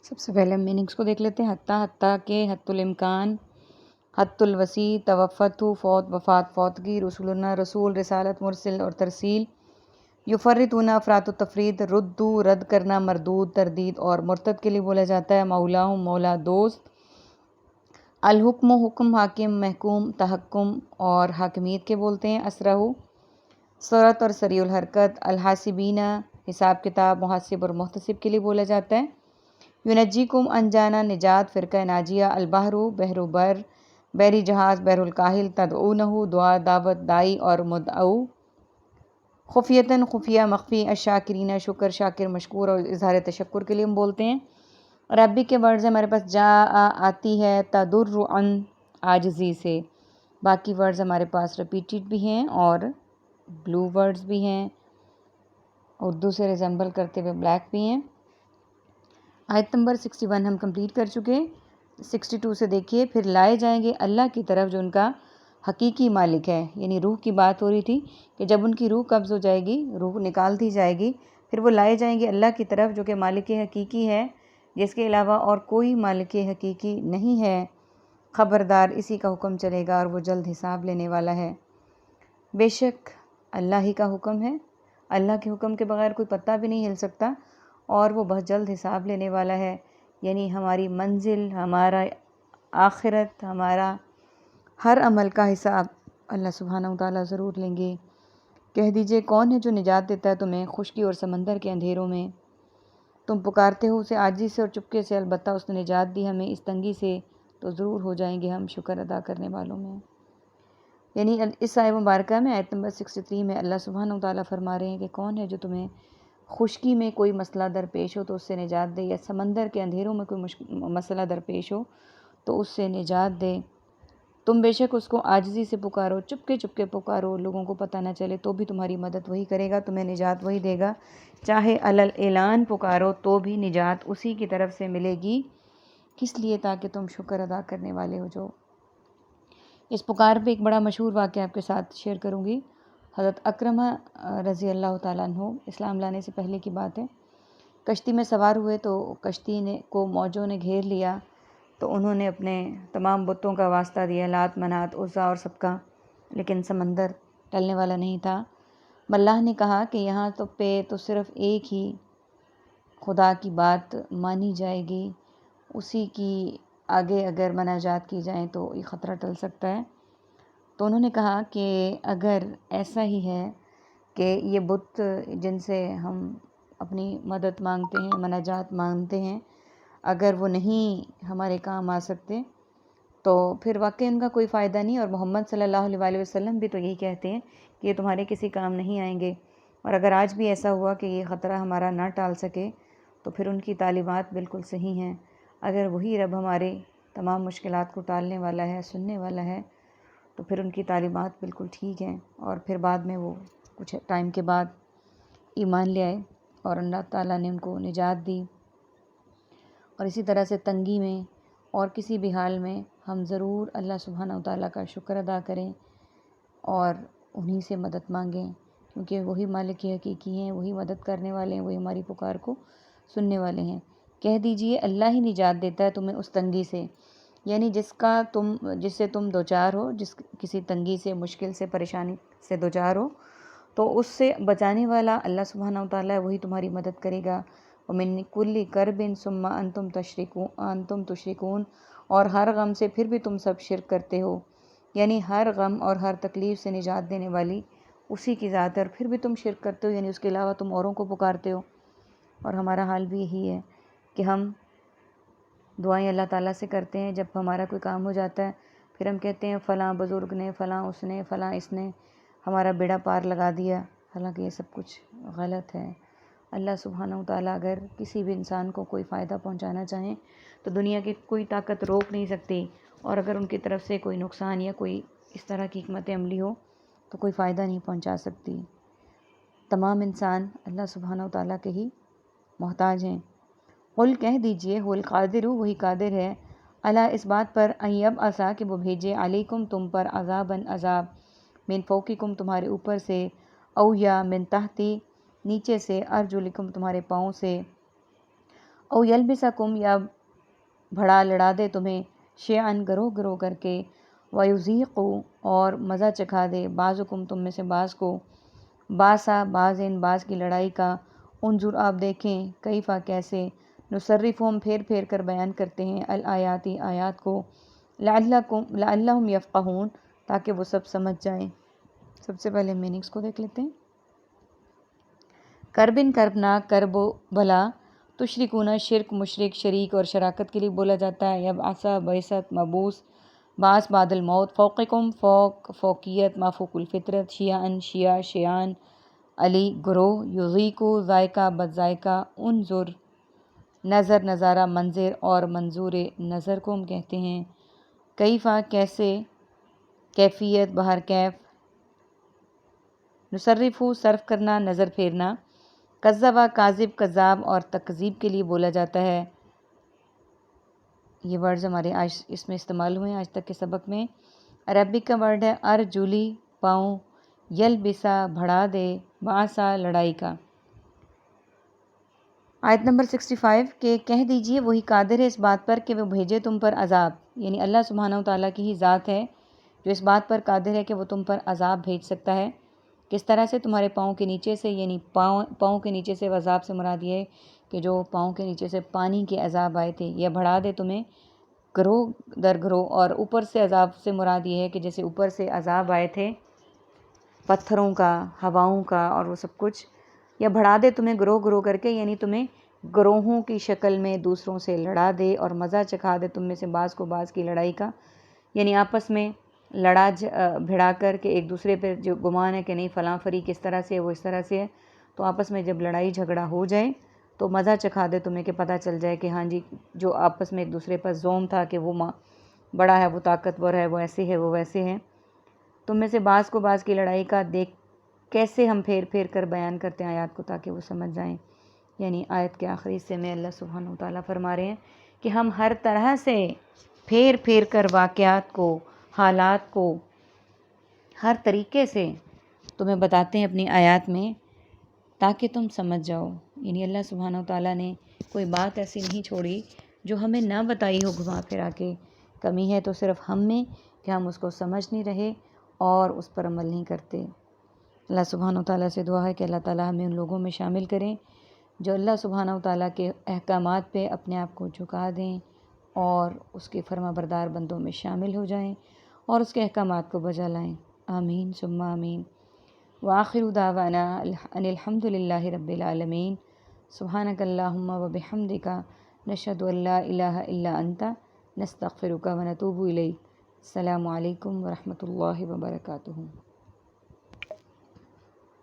سب سے پہلے ہم میننگس کو دیکھ لیتے ہیں۔ حتیٰ، حتیٰ کہ، حت الامکان، حت الوسیع، توفت، فوت، وفات، فوتگی، رسولنا، رسول، رسالت، مرسل اور ترسیل، یفرطون، افراط و تفرید، ردو، رد کرنا، مردود، تردید اور مرتد کے لیے بولا جاتا ہے۔ مولاہم، مولا، دوست۔ الحکم، حکم، حاکم، محکوم، تحکم اور حاکمیت کے بولتے ہیں۔ اسرہ، سرعت اور سریع الحرکت۔ الحاسبین، حساب کتاب، محاسب اور محتسب کے لیے بولا جاتا ہے۔ ینجیکم، انجانا، نجات، فرقہ ناجیہ۔ البحر، بحر و بر، بحری جہاز، بحر الکاہل۔ تدعونہ، دعا، دعوت، دائی اور مدعو۔ خفیتاً، خفیہ، مخفی۔ الشاکرین، شکر، شاکر، مشکور اور اظہار تشکر کے لیے ہم بولتے ہیں۔ عربک کے ورڈز ہمارے پاس جاء، آتی ہے، تضرعاً، عاجزی سے۔ باقی ورڈز ہمارے پاس ریپیٹڈ بھی ہیں اور بلو ورڈز بھی ہیں، اردو سے ریزمبل کرتے ہوئے بلیک بھی ہیں۔ آیت نمبر 61 ہم کمپلیٹ کر چکے۔ 62 سے دیکھیے، پھر لائے جائیں گے اللہ کی طرف جو ان کا حقیقی مالک ہے، یعنی روح کی بات ہو رہی تھی کہ جب ان کی روح قبض ہو جائے گی، روح نکال دی جائے گی، پھر وہ لائے جائیں گے اللہ کی طرف جو کہ مالک حقیقی ہے، جس کے علاوہ اور کوئی مالک حقیقی نہیں ہے۔ خبردار، اسی کا حکم چلے گا اور وہ جلد حساب لینے والا ہے۔ بے شک اللہ ہی کا حکم ہے، اللہ کے حکم کے بغیر کوئی پتہ بھی نہیں ہل سکتا، اور وہ بہت جلد حساب لینے والا ہے، یعنی ہماری منزل، ہمارا آخرت، ہمارا ہر عمل کا حساب اللہ سبحانہ وتعالیٰ ضرور لیں گے۔ کہہ دیجئے، کون ہے جو نجات دیتا ہے تمہیں خشکی اور سمندر کے اندھیروں میں؟ تم پکارتے ہو اسے عاجزی سے اور چپکے سے، البتہ اس نے نجات دی ہمیں اس تنگی سے، تو ضرور ہو جائیں گے ہم شکر ادا کرنے والوں میں۔ یعنی اس آیت مبارکہ میں آیت نمبر 63 میں اللہ سبحانہ وتعالیٰ فرما رہے ہیں کہ کون ہے جو تمہیں خشکی میں کوئی مسئلہ درپیش ہو تو اس سے نجات دے، یا سمندر کے اندھیروں میں کوئی مسئلہ درپیش ہو تو اس سے نجات دے۔ تم بے شک اس کو عاجزی سے پکارو، چپکے چپکے پکارو، لوگوں کو پتہ نہ چلے تو بھی تمہاری مدد وہی کرے گا، تمہیں نجات وہی دے گا۔ چاہے علل اعلان پکارو تو بھی نجات اسی کی طرف سے ملے گی، کس لیے؟ تاکہ تم شکر ادا کرنے والے ہو جو۔ اس پکار پہ ایک بڑا مشہور واقعہ آپ کے ساتھ شیئر کروں گی۔ حضرت اکرمہ رضی اللہ تعالیٰ عنہ، اسلام لانے سے پہلے کی بات ہے، کشتی میں سوار ہوئے تو کشتی کو موجوں نے گھیر لیا، تو انہوں نے اپنے تمام بتوں کا واسطہ دیا، لات، منات، عزا اور سب کا، لیکن سمندر ٹلنے والا نہیں تھا۔ ملاح نے کہا کہ یہاں تو صرف ایک ہی خدا کی بات مانی جائے گی، اسی کی آگے اگر مناجات کی جائیں تو یہ خطرہ ٹل سکتا ہے۔ تو انہوں نے کہا کہ اگر ایسا ہی ہے کہ یہ بت جن سے ہم اپنی مدد مانگتے ہیں، مناجات مانگتے ہیں، اگر وہ نہیں ہمارے کام آ سکتے تو پھر واقعی ان کا کوئی فائدہ نہیں، اور محمد صلی اللہ علیہ وسلم بھی تو یہی کہتے ہیں کہ یہ تمہارے کسی کام نہیں آئیں گے۔ اور اگر آج بھی ایسا ہوا کہ یہ خطرہ ہمارا نہ ٹال سکے تو پھر ان کی تعلیمات بالکل صحیح ہیں۔ اگر وہی رب ہمارے تمام مشکلات کو ٹالنے والا ہے، سننے والا ہے، تو پھر ان کی تعلیمات بالکل ٹھیک ہیں۔ اور پھر بعد میں وہ کچھ ٹائم کے بعد ایمان لے آئے اور اللہ تعالیٰ نے ان کو نجات دی۔ اور اسی طرح سے تنگی میں اور کسی بھی حال میں ہم ضرور اللہ سبحانہ وتعالیٰ کا شکر ادا کریں اور انہی سے مدد مانگیں، کیونکہ وہی مالک حقیقی ہیں، وہی مدد کرنے والے ہیں، وہی ہماری پکار کو سننے والے ہیں۔ کہہ دیجئے، اللہ ہی نجات دیتا ہے تمہیں اس تنگی سے، یعنی جس سے تم دوچار ہو، کسی تنگی سے، مشکل سے، پریشانی سے دوچار ہو، تو اس سے بچانے والا اللہ سبحانہ وتعالیٰ ہے، وہی تمہاری مدد کرے گا۔ وَمِن كُلِّ كَرْبٍ ثُمَّ أَنْتُمْ تُشْرِكُونَ، اور ہر غم سے پھر بھی تم سب شرک کرتے ہو، یعنی ہر غم اور ہر تکلیف سے نجات دینے والی اسی کی ذات ہے، اور پھر بھی تم شرک کرتے ہو، یعنی اس کے علاوہ تم اوروں کو پکارتے ہو۔ اور ہمارا حال بھی یہی ہے کہ ہم دعائیں اللہ تعالیٰ سے کرتے ہیں، جب ہمارا کوئی کام ہو جاتا ہے پھر ہم کہتے ہیں فلاں بزرگ نے، فلاں اس نے، فلاں اس نے ہمارا بیڑا پار لگا دیا، حالانکہ یہ سب کچھ غلط ہے۔ اللہ سبحانہ وتعالیٰ اگر کسی بھی انسان کو کوئی فائدہ پہنچانا چاہیں تو دنیا کی کوئی طاقت روک نہیں سکتی، اور اگر ان کی طرف سے کوئی نقصان یا کوئی اس طرح کی حکمت عملی ہو تو کوئی فائدہ نہیں پہنچا سکتی۔ تمام انسان اللہ سبحانہ وتعالیٰ کے ہی محتاج ہیں۔ قل، کہہ دیجئے، هو القادر، وہی قادر ہے، علی اس بات پر، ان یبعث کہ وہ بھیجے، علیکم تم پر، عذاباً عذاب، من فوقکم تمہارے اوپر سے، او یا من تحت نیچے سے، ارجلکم تمہارے پاؤں سے، او یلبسکم یا بھڑا لڑا دے تمہیں شیعن گروہ گروہ کر کے ویذیق اور مزہ چکھا دے بعضکم تم میں سے بعض کو باسا بعض کی لڑائی کا انظر آپ دیکھیں کیفا کیسے نصرف ہم پھیر پھیر کر بیان کرتے ہیں الآیاتی آیات کو لعلہم یفقہون تاکہ وہ سب سمجھ جائیں۔ سب سے پہلے میننگز کو دیکھ لیتے ہیں۔ کربن کربناک کرب و بلا تشرکون شرک مشرک شریک اور شراکت کے لیے بولا جاتا ہے۔ یبعث بعثت مبعوث بعث بعد الموت فوقکم فوق فوقیت ما فوق الفطرت شیعن شیعہ شیعان علی گروہ یذیقو ذائقہ بد ذائقہ انظر نظر نظارہ منظر اور منظور نظر کو ہم کہتے ہیں۔ کیفا کیسے کیفیت بہر کیف نصرفو صرف کرنا نظر پھیرنا کذبہ کاذب کذاب اور تکذیب کے لیے بولا جاتا ہے۔ یہ ورڈز ہمارے آج اس میں استعمال ہوئے ہیں آج تک کے سبق میں۔ عربک کا ورڈ ہے ارجلی پاؤں یلبسا بھڑا دے بعثا لڑائی کا۔ آیت نمبر 65 کہ کہہ دیجئے وہی قادر ہے اس بات پر کہ وہ بھیجے تم پر عذاب، یعنی اللہ سبحانہ وتعالیٰ کی ہی ذات ہے جو اس بات پر قادر ہے کہ وہ تم پر عذاب بھیج سکتا ہے۔ کس طرح سے؟ تمہارے پاؤں کے نیچے سے، یعنی پاؤں کے نیچے سے عذاب سے مراد یہ ہے کہ جو پاؤں کے نیچے سے پانی کے عذاب آئے تھے، یا بڑھا دے تمہیں گروہ در گروہ، اور اوپر سے عذاب سے مراد یہ ہے کہ جیسے اوپر سے عذاب آئے تھے پتھروں کا، ہواؤں کا اور وہ سب کچھ، یا بڑھا دے تمہیں گروہ گروہ کر کے، یعنی تمہیں گروہوں کی شکل میں دوسروں سے لڑا دے اور مزہ چکھا دے تم میں سے بعض کو بعض کی لڑائی کا، یعنی آپس میں لڑا بھڑا کر کے ایک دوسرے پہ جو گمان ہے کہ نہیں فلاں فریق اس طرح سے ہے وہ اس طرح سے ہے، تو آپس میں جب لڑائی جھگڑا ہو جائے تو مزہ چکھا دے تمہیں کہ پتہ چل جائے کہ ہاں جی جو آپس میں ایک دوسرے پر زوم تھا کہ وہ بڑا ہے وہ طاقتور ہے وہ ایسے ہے وہ ویسے ہے، تم میں سے بعض کو بعض کی لڑائی کا دیکھ کیسے ہم پھیر پھیر کر بیان کرتے ہیں آیات کو تاکہ وہ سمجھ جائیں۔ یعنی آیت کے آخری حصے میں اللہ سبحانہ وتعالیٰ فرما رہے ہیں کہ ہم ہر طرح سے پھیر پھیر کر واقعات کو، حالات کو ہر طریقے سے تمہیں بتاتے ہیں اپنی آیات میں تاکہ تم سمجھ جاؤ۔ یعنی اللہ سبحانہ وتعالیٰ نے کوئی بات ایسی نہیں چھوڑی جو ہمیں نہ بتائی ہو گھما پھرا کے، کمی ہے تو صرف ہم میں کہ ہم اس کو سمجھ نہیں رہے اور اس پر عمل نہیں کرتے۔ اللہ سبحانہ وتعالیٰ سے دعا ہے کہ اللہ تعالیٰ ہمیں ان لوگوں میں شامل کریں جو اللہ سبحانہ وتعالیٰ کے احکامات پہ اپنے آپ کو جھکا دیں اور اس کے فرما بردار بندوں میں شامل ہو جائیں اور اس کے احکامات کو بجا لائیں۔ آمین ثم آمین۔ وآخر دعوانا ان الحمد للہ رب العالمین۔ سبحانک اللہم وبحمدک نشہد ان لا الہ الا انت نستغفرک ونتوب الیک۔ السلام علیکم ورحمۃ اللہ وبرکاتہ۔